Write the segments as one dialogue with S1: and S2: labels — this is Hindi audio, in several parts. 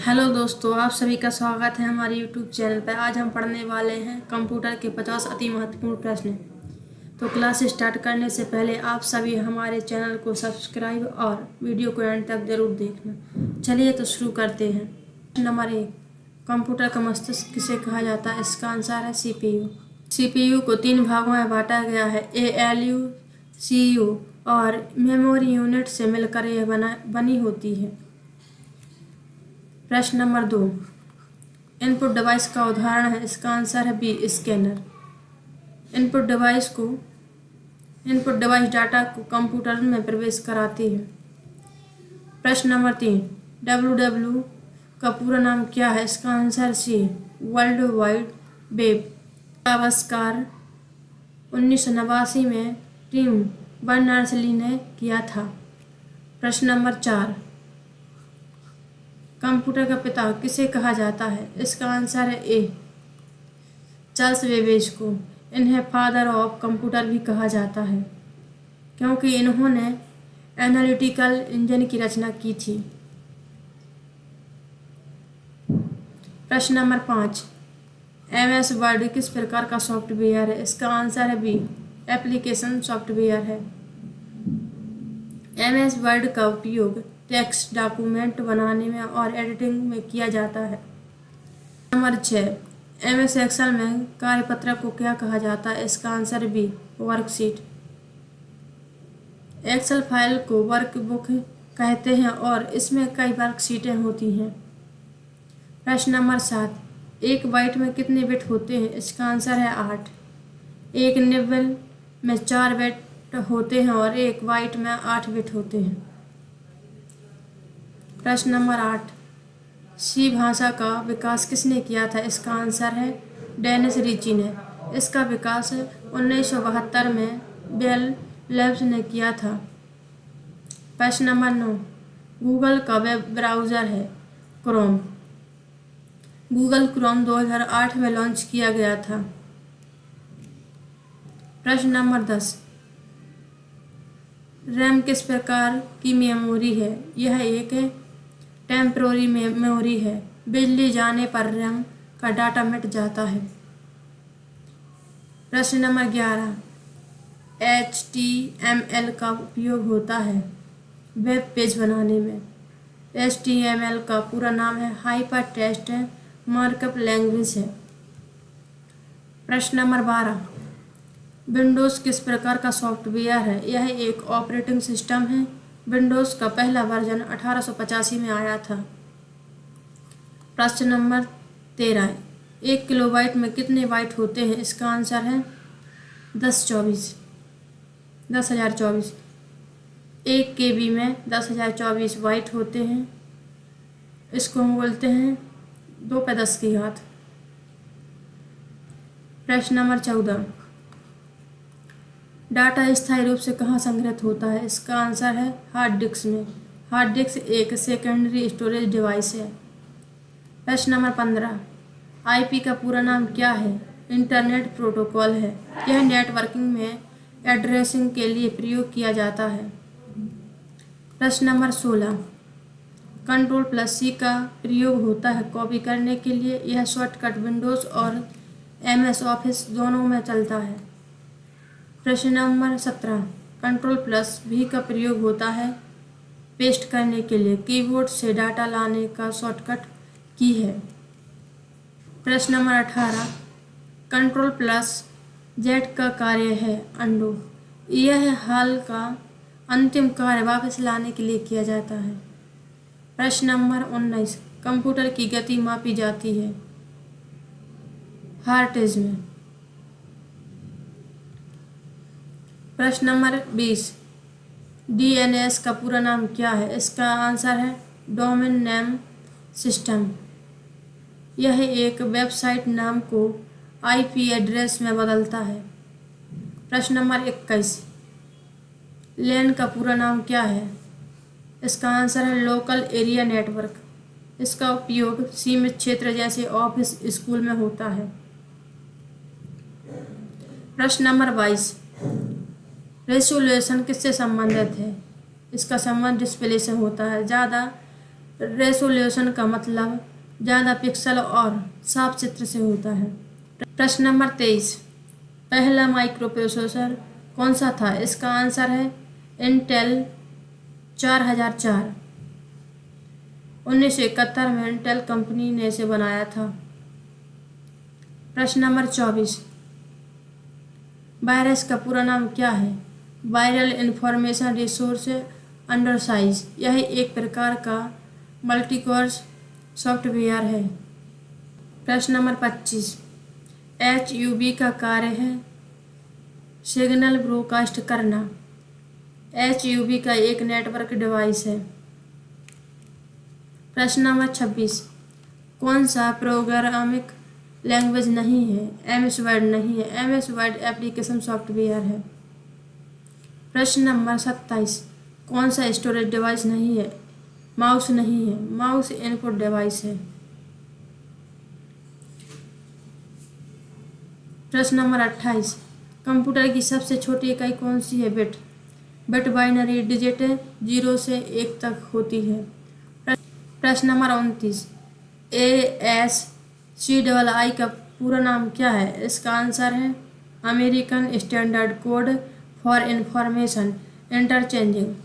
S1: हेलो दोस्तों, आप सभी का स्वागत है हमारे यूट्यूब चैनल पर। आज हम पढ़ने वाले हैं कंप्यूटर के 50 अति महत्वपूर्ण प्रश्न। तो क्लास स्टार्ट करने से पहले आप सभी हमारे चैनल को सब्सक्राइब और वीडियो को एंड तक जरूर देखना। चलिए तो शुरू करते हैं। नंबर 1, कंप्यूटर का मस्तिष्क किसे कहा जाता है? इसका आंसर है CPU। CPU को 3 भागों में बांटा गया है, ALU, CU और मेमोरी यूनिट से मिलकर यह बनी होती है। प्रश्न नंबर 2, इनपुट डिवाइस का उदाहरण है। इसका आंसर है B, scanner. Input device data को कंप्यूटर में प्रवेश कराती है। प्रश्न नंबर 3, WW का पूरा नाम क्या है? इसका answer C, world wide web का आविष्कार 1989 में टिम बर्नर्स-ली ने किया था। प्रश्न नंबर 4, कंप्यूटर का पिता किसे कहा जाता है? इसका आंसर है ए, चार्ल्स बेबेज को। इन्हें फादर ऑफ कंप्यूटर भी कहा जाता है क्योंकि इन्होंने एनालिटिकल इंजन की रचना की थी। प्रश्न नंबर 5, MS वर्ड किस प्रकार का सॉफ्टवेयर है? इसका आंसर है बी, एप्लीकेशन सॉफ्टवेयर है। MS वर्ड का उपयोग टेक्स्ट डॉक्यूमेंट बनाने में और एडिटिंग में किया जाता है। नंबर 6, MS एक्सेल में कार्यपत्रक को क्या कहा जाता है? इसका answer B, worksheet. Excel file को वर्कबुक कहते हैं और इसमें कई वर्कशीटें होती हैं। प्रश्न नंबर 7, एक बाइट में कितने बिट होते हैं? इसका आंसर है 8। एक निबल में 4 बिट होते हैं और एक बाइट में 8 बिट होते हैं। प्रश्न नंबर 8, सी भाषा का विकास किसने किया था? इसका आंसर है डेनिस रिची ने। इसका विकास 1972 में बेल लैब्स ने किया था। प्रश्न नंबर 9, गूगल का वेब ब्राउज़र है क्रोम। गूगल क्रोम 2008 में लॉन्च किया गया था। प्रश्न नंबर 10, रैम किस प्रकार की मेमोरी है? यह एक टेम्पररी मेमोरी है। बिजली जाने पर रैम का डाटा मिट जाता है। प्रश्न नंबर 11, HTML का उपयोग होता है वेब पेज बनाने में। HTML का पूरा नाम है हाइपर टेक्स्ट मार्कअप लैंग्वेज है। प्रश्न नंबर 12, विंडोज़ किस प्रकार का सॉफ्टवेयर है? यह एक ऑपरेटिंग सिस्टम है। विंडोज़ का पहला वर्जन 1885 में आया था। प्रश्न नंबर 13, 1 किलोबाइट में कितने बाइट होते हैं? इसका आंसर है 10,024। 1 KB में 10,024 बाइट होते हैं। इसको हम बोलते हैं 2 पे 10 की घात। प्रश्न नंबर 14, डाटा स्थायी रूप से कहाँ संग्रहित होता है? इसका आंसर है हार्ड डिस्क में। हार्ड डिस्क एक सेकेंडरी स्टोरेज डिवाइस है। प्रश्न नंबर 15, IP का पूरा नाम क्या है? इंटरनेट प्रोटोकॉल है। यह नेटवर्किंग में एड्रेसिंग के लिए प्रयोग किया जाता है। प्रश्न नंबर 16, Ctrl+C का प्रयोग होता है कॉपी करने के लिए। यह शॉर्टकट विंडोज़ और MS ऑफिस दोनों में चलता है। प्रश्न नंबर 17, Ctrl+V का प्रयोग होता है पेस्ट करने के लिए। कीबोर्ड से डाटा लाने का शॉर्टकट की है। प्रश्न नंबर 18, Ctrl+Z का कार्य है अंडू। यह हाल का अंतिम कार्य वापस लाने के लिए किया जाता है। प्रश्न नंबर 19, कंप्यूटर की गति मापी जाती है हर्ट्ज में। प्रश्न नंबर 20, DNS का पूरा नाम क्या है? इसका आंसर है डोमेन नेम सिस्टम। यह एक वेबसाइट नाम को IP एड्रेस में बदलता है। प्रश्न नंबर 21, LAN का पूरा नाम क्या है? इसका आंसर है लोकल एरिया नेटवर्क। इसका उपयोग सीमित क्षेत्र जैसे ऑफिस, स्कूल में होता है। प्रश्न नंबर 22, रेजोल्यूशन किससे संबंधित है? इसका संबंध डिस्प्ले से होता है। ज़्यादा रेसोल्यूशन का मतलब ज़्यादा पिक्सल और साफ चित्र से होता है। प्रश्न नंबर 23, पहला माइक्रोप्रोसेसर कौन सा था? इसका आंसर है इंटेल 4004। 1971 में इंटेल कंपनी ने इसे बनाया था। प्रश्न नंबर 24, वायरस का पूरा नाम क्या है? Viral information resource undersize. यह एक प्रकार का मल्टीकोर्स सॉफ्टवेयर है। प्रश्न नंबर 25, HUB का कार्य है सिग्नल ब्रॉडकास्ट करना। HUB का एक नेटवर्क डिवाइस है। प्रश्न नंबर 26, कौन सा प्रोग्रामिंग लैंग्वेज नहीं है? MS वर्ड नहीं है। MS वर्ड एप्लीकेशन सॉफ्टवेयर है। प्रश्न नंबर 27, कौन सा स्टोरेज डिवाइस नहीं है? माउस नहीं है। माउस इनपुट डिवाइस है। प्रश्न नंबर 28, कंप्यूटर की सबसे छोटी इकाई कौन सी है? बिट। बिट बाइनरी डिजिट 0 से 1 तक होती है। प्रश्न नंबर 29, ASCII का पूरा नाम क्या है? इसका आंसर है American standard code for information interchanging.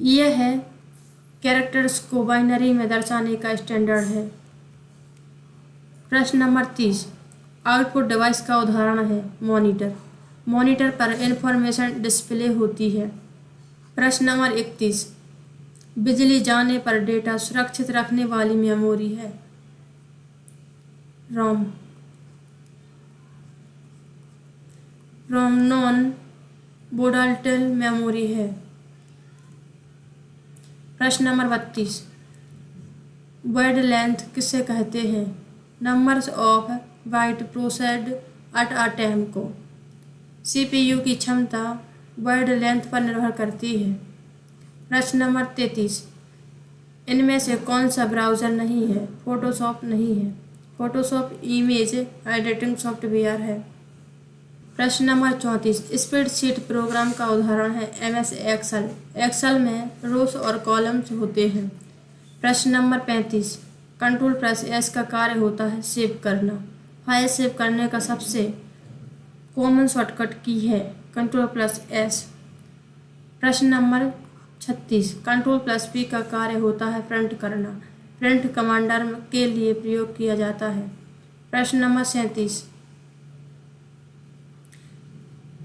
S1: यह है कैरेक्टर्स को बाइनरी में दर्शाने का स्टैंडर्ड है। प्रश्न नंबर 30, आउटपुट डिवाइस का उदाहरण है मॉनिटर। मॉनिटर पर इंफॉर्मेशन डिस्प्ले होती है। प्रश्न नंबर 31, बिजली जाने पर डेटा सुरक्षित रखने वाली मेमोरी है रोम। नॉन वोलेटाइल मेमोरी है। प्रश्न नंबर 32, वर्ड लेंथ किसे कहते हैं? Numbers of bite processed at a time को। CPU की क्षमता वर्ड लेंथ पर निर्भर करती है। प्रश्न नंबर 33, इनमें से कौन सा ब्राउज़र नहीं है? फोटोशॉप नहीं है। फोटोशॉप इमेज एडिटिंग सॉफ्टवेयर है। प्रश्न नंबर 34, स्प्रेडशीट प्रोग्राम का उदाहरण है MS एक्सेल। एक्सेल में रोस और कॉलम्स होते हैं। प्रश्न नंबर 35, Ctrl+S का कार्य होता है सेव करना। फाइल सेव करने का सबसे कॉमन शॉर्टकट की है Ctrl+S। प्रश्न नंबर 36, Ctrl+P का कार्य होता है प्रिंट करना। प्रिंट कमांडर के लिए प्रयोग किया जाता है। प्रश्न नंबर 37,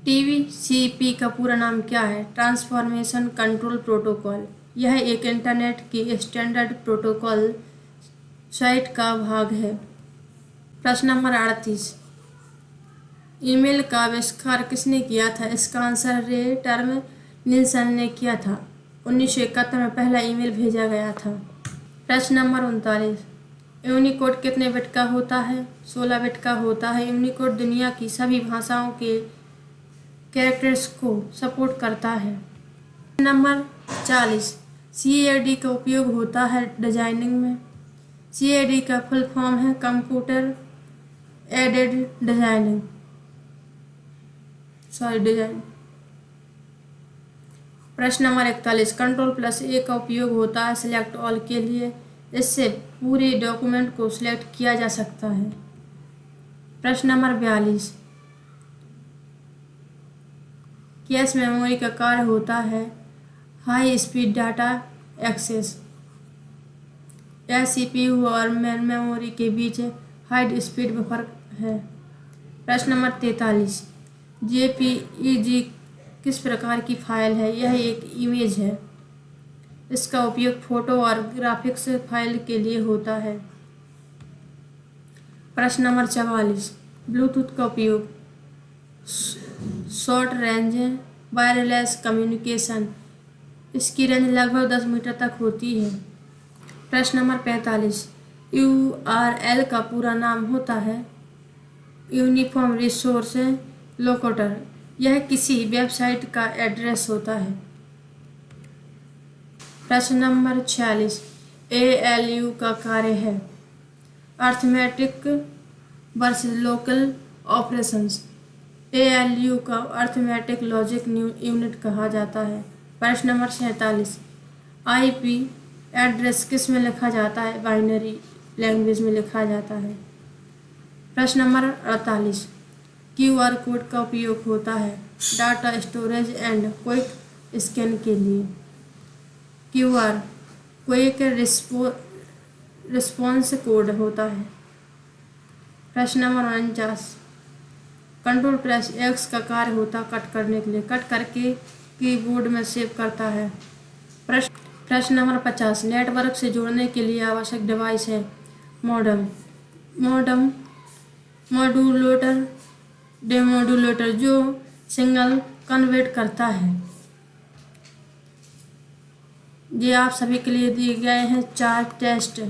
S1: TCP का पूरा नाम क्या है? Transformation control protocol. यह एक इंटरनेट की स्टैंडर्ड प्रोटोकॉल साइट का भाग है। प्रश्न नंबर 38, ईमेल का आविष्कार किसने किया था? इसका आंसर रे टर्मनिल्सन ने किया था। 1971 में पहला ईमेल भेजा गया था। प्रश्न नंबर 39, यूनिकोड कितने बिट का होता है? 16 बिट का होता है। यूनिकोड दुनिया की सभी भाषाओं के कैरेक्टर्स को सपोर्ट करता है। नंबर 40, CAD का उपयोग होता है डिजाइनिंग में। CAD का फुल फॉर्म है कंप्यूटर एडेड डिजाइन। प्रश्न नंबर 41, Ctrl+A का उपयोग होता है सिलेक्ट ऑल के लिए। इससे पूरे डॉक्यूमेंट को सिलेक्ट किया जा सकता है। प्रश्न नंबर 42, कैश मेमोरी का कार्य होता है हाई स्पीड डाटा एक्सेस। यह CPU और मेन मेमोरी के बीच हाई स्पीड बफर है। प्रश्न नंबर 43, JPEG किस प्रकार की फाइल है? यह एक इमेज है। इसका उपयोग फोटो और ग्राफिक्स फाइल के लिए होता है। प्रश्न नंबर 44, ब्लूटूथ का उपयोग शॉर्ट रेंज वायरलेस कम्युनिकेशन। इसकी रेंज लगभग 10 मीटर तक होती है। प्रश्न नंबर 45, URL का पूरा नाम होता है यूनिफॉर्म रिसोर्स लोकेटर। यह किसी वेबसाइट का एड्रेस होता है। प्रश्न नंबर 46, ALU का कार्य है arithmetic versus local operations. ALU का अर्थमेटिक लॉजिक यूनिट कहा जाता है। प्रश्न नंबर 47, IP एड्रेस किस में लिखा जाता है? बाइनरी लैंग्वेज में लिखा जाता है। प्रश्न नंबर 48, QR कोड का उपयोग होता है data storage and quick scan के लिए। QR क्विक रिस्पॉन्स कोड होता है। प्रश्न नंबर 49, कंट्रोल प्रेस एक्स का कार्य होता कट करने के लिए, कट करके कीबोर्ड में सेव करता है। प्रश्न नंबर 50, नेटवर्क से जोड़ने के लिए आवश्यक डिवाइस है मॉडम, मॉड्यूलेटर, डेमोडुलेटर जो सिग्नल कन्वर्ट करता है। ये आप सभी के लिए दिए गए हैं 4 टेस्ट,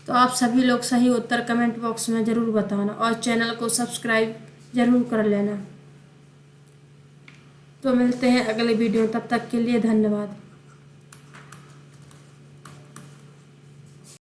S1: तो आप सभी लोग सही उत्तर कमेंट बॉक्स में ज़रूर बताना और चैनल को सब्सक्राइब ज़रूर कर लेना। तो मिलते हैं अगले वीडियो, तब तक के लिए धन्यवाद।